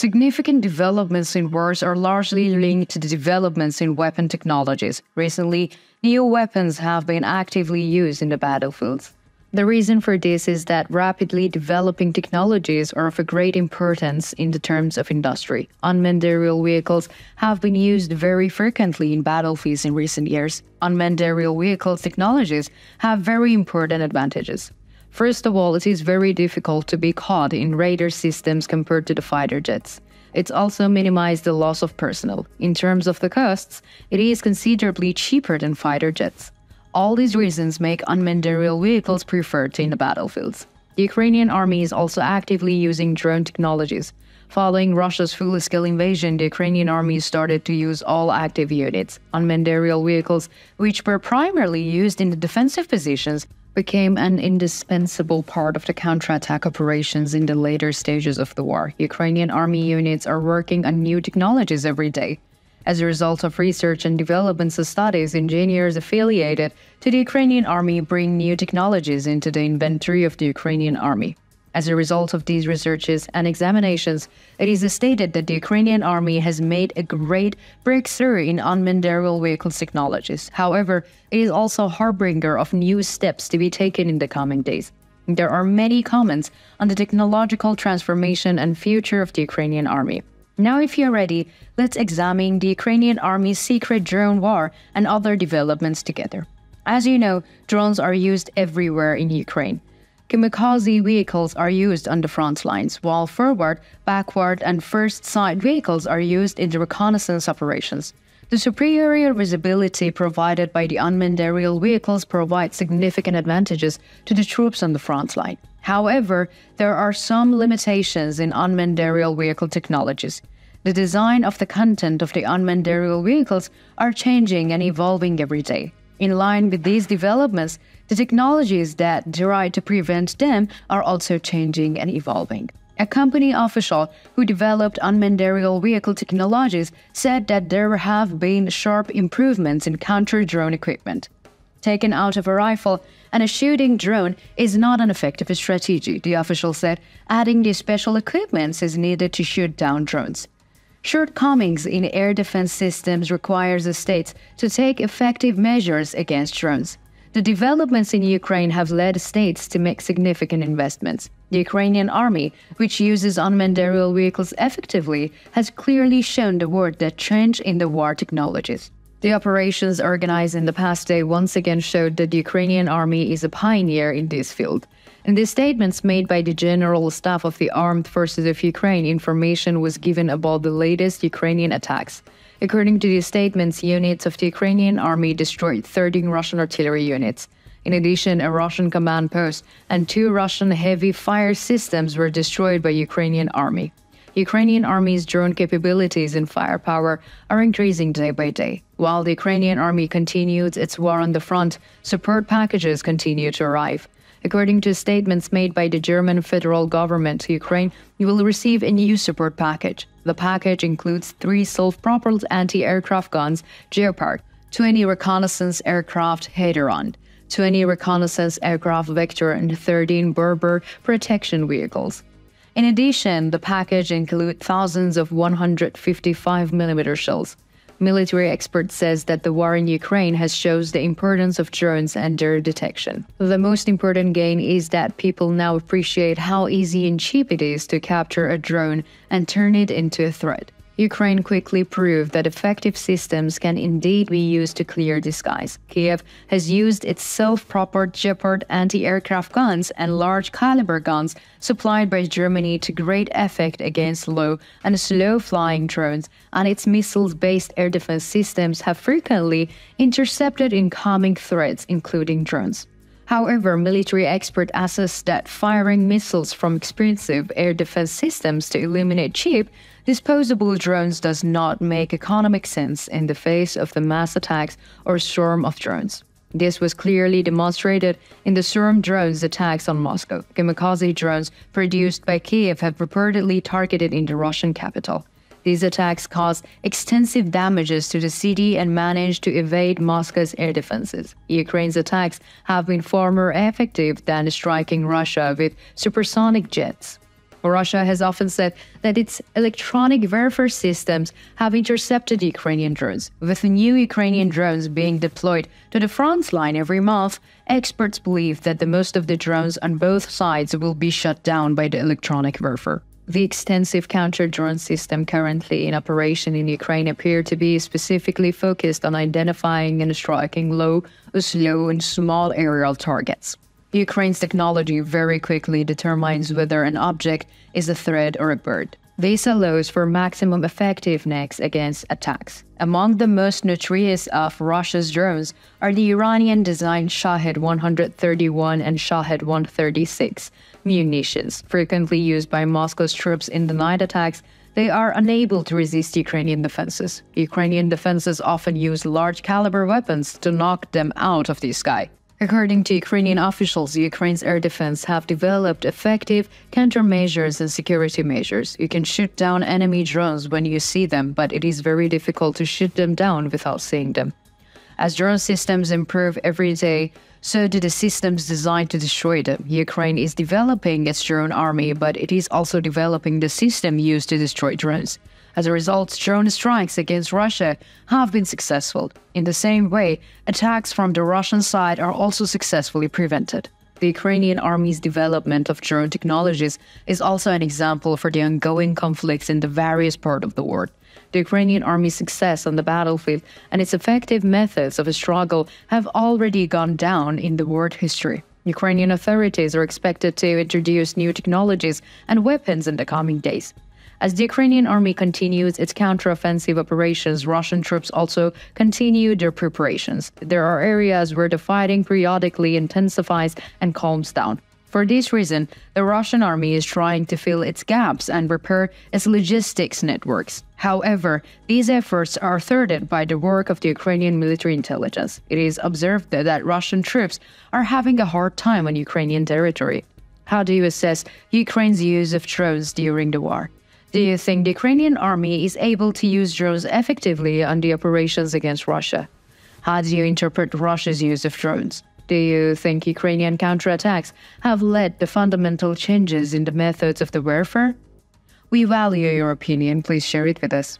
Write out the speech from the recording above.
Significant developments in wars are largely linked to the developments in weapon technologies. Recently, new weapons have been actively used in the battlefields. The reason for this is that rapidly developing technologies are of a great importance in the terms of industry. Unmanned aerial vehicles have been used very frequently in battlefields in recent years. Unmanned aerial vehicles technologies have very important advantages. First of all, it is very difficult to be caught in radar systems compared to the fighter jets. It's also minimized the loss of personnel. In terms of the costs, it is considerably cheaper than fighter jets. All these reasons make unmanned aerial vehicles preferred in the battlefields. The Ukrainian army is also actively using drone technologies. Following Russia's full-scale invasion, the Ukrainian army started to use all active units. Unmanned aerial vehicles, which were primarily used in the defensive positions, became an indispensable part of the counterattack operations in the later stages of the war. Ukrainian army units are working on new technologies every day. As a result of research and development studies, engineers affiliated to the Ukrainian army bring new technologies into the inventory of the Ukrainian army. As a result of these researches and examinations, it is stated that the Ukrainian army has made a great breakthrough in unmanned aerial vehicles technologies. However, it is also a harbinger of new steps to be taken in the coming days. There are many comments on the technological transformation and future of the Ukrainian army. Now, if you're ready, let's examine the Ukrainian army's secret drone war and other developments together. As you know, drones are used everywhere in Ukraine. Kamikaze vehicles are used on the front lines, while forward, backward, and first sight vehicles are used in the reconnaissance operations. The superior visibility provided by the unmanned aerial vehicles provides significant advantages to the troops on the front line. However, there are some limitations in unmanned aerial vehicle technologies. The design of the content of the unmanned aerial vehicles are changing and evolving every day. In line with these developments, the technologies that try to prevent them are also changing and evolving. A company official who developed unmanned aerial vehicle technologies said that there have been sharp improvements in counter-drone equipment. Taken out of a rifle, and a shooting drone is not an effective strategy, the official said, adding the special equipment is needed to shoot down drones. Shortcomings in air defense systems requires the states to take effective measures against drones. The developments in Ukraine have led states to make significant investments. The Ukrainian army, which uses unmanned aerial vehicles effectively, has clearly shown the world that change in the war technologies. The operations organized in the past day once again showed that the Ukrainian army is a pioneer in this field. In the statements made by the General Staff of the Armed Forces of Ukraine, information was given about the latest Ukrainian attacks. According to the statements, units of the Ukrainian army destroyed 13 Russian artillery units. In addition, a Russian command post and 2 Russian heavy fire systems were destroyed by Ukrainian army. Ukrainian army's drone capabilities and firepower are increasing day by day. While the Ukrainian army continues its war on the front, support packages continue to arrive. According to statements made by the German federal government, Ukraine will receive a new support package. The package includes 3 self-propelled anti-aircraft guns, Leopard, 20 reconnaissance aircraft, Heteron, 20 reconnaissance aircraft Vector, and 13 Berber protection vehicles. In addition, the package includes thousands of 155mm shells. Military expert says that the war in Ukraine has shown the importance of drones and their detection. The most important gain is that people now appreciate how easy and cheap it is to capture a drone and turn it into a threat. Ukraine quickly proved that effective systems can indeed be used to clear the skies. Kiev has used its self-propelled Leopard anti-aircraft guns and large-caliber guns supplied by Germany to great effect against low and slow-flying drones, and its missiles-based air defense systems have frequently intercepted incoming threats, including drones. However, military experts assess that firing missiles from expensive air defense systems to eliminate cheap, disposable drones does not make economic sense in the face of the mass attacks or swarm of drones. This was clearly demonstrated in the swarm drones attacks on Moscow. Kamikaze drones produced by Kiev have reportedly targeted in the Russian capital. These attacks caused extensive damages to the city and managed to evade Moscow's air defenses. Ukraine's attacks have been far more effective than striking Russia with supersonic jets. Russia has often said that its electronic warfare systems have intercepted Ukrainian drones. With new Ukrainian drones being deployed to the front line every month, experts believe that the most of the drones on both sides will be shut down by the electronic warfare. The extensive counter-drone system currently in operation in Ukraine appear to be specifically focused on identifying and striking low, slow, and small aerial targets. Ukraine's technology very quickly determines whether an object is a threat or a bird. This allows for maximum effectiveness against attacks. Among the most notorious of Russia's drones are the Iranian-designed Shahed-131 and Shahed-136 munitions. Frequently used by Moscow's troops in the night attacks, they are unable to resist Ukrainian defenses. Ukrainian defenses often use large-caliber weapons to knock them out of the sky. According to Ukrainian officials, Ukraine's air defense have developed effective countermeasures and security measures. You can shoot down enemy drones when you see them, but it is very difficult to shoot them down without seeing them. As drone systems improve every day, so do the systems designed to destroy them. Ukraine is developing its drone army, but it is also developing the system used to destroy drones. As a result, drone strikes against Russia have been successful. In the same way, attacks from the Russian side are also successfully prevented. The Ukrainian army's development of drone technologies is also an example for the ongoing conflicts in the various parts of the world. The Ukrainian army's success on the battlefield and its effective methods of a struggle have already gone down in the world history. Ukrainian authorities are expected to introduce new technologies and weapons in the coming days. As the Ukrainian army continues its counteroffensive operations, Russian troops also continue their preparations. There are areas where the fighting periodically intensifies and calms down. For this reason, the Russian army is trying to fill its gaps and repair its logistics networks. However, these efforts are thwarted by the work of the Ukrainian military intelligence. It is observed that Russian troops are having a hard time on Ukrainian territory. How do you assess Ukraine's use of drones during the war? Do you think the Ukrainian army is able to use drones effectively on the operations against Russia? How do you interpret Russia's use of drones? Do you think Ukrainian counterattacks have led to fundamental changes in the methods of the warfare? We value your opinion. Please share it with us.